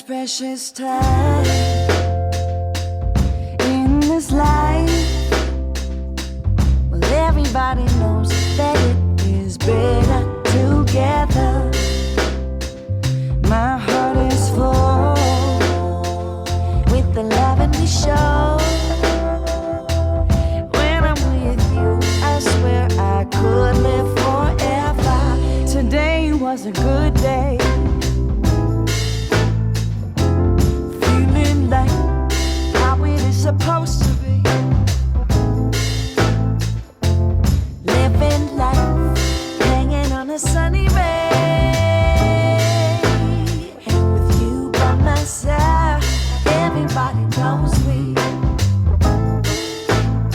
Precious time in this life. Well, everybody knows that it is better together. My heart is full with the love and we show. When I'm with you, I swear I could live forever. Today was a good day. Supposed to be living life, hanging on a sunny ray. With you by my side, everybody knows we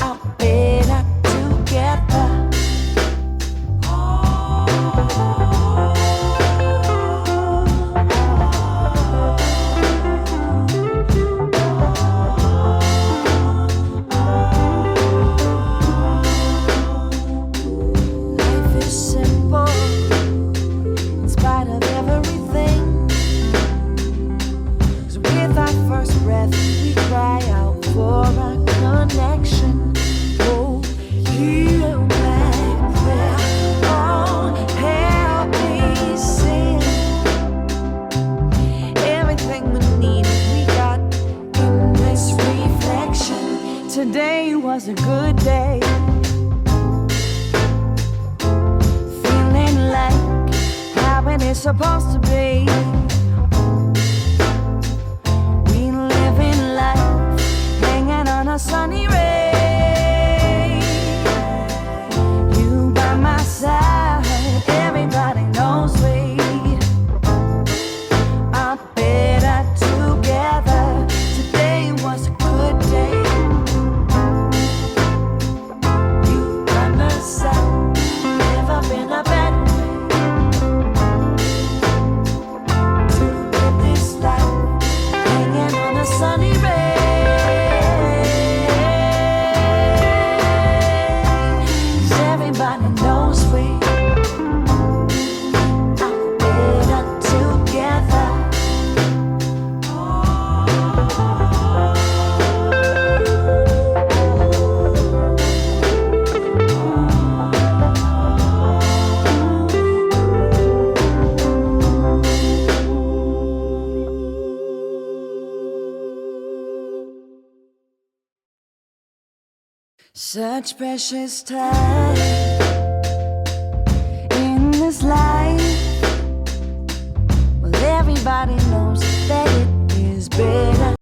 are better together. We cry out for a connection. Oh, heal my prayer. Oh, help me sing. Everything we need, we got in this reflection. Today was a good day. Feeling like how it is supposed to be. Sunny ray, you by my side, everybody knows we are better together. Today was a good day. You by my side, never been a bad way to live this life, hanging on a sunny ray. Everybody knows we are better together. Such precious time.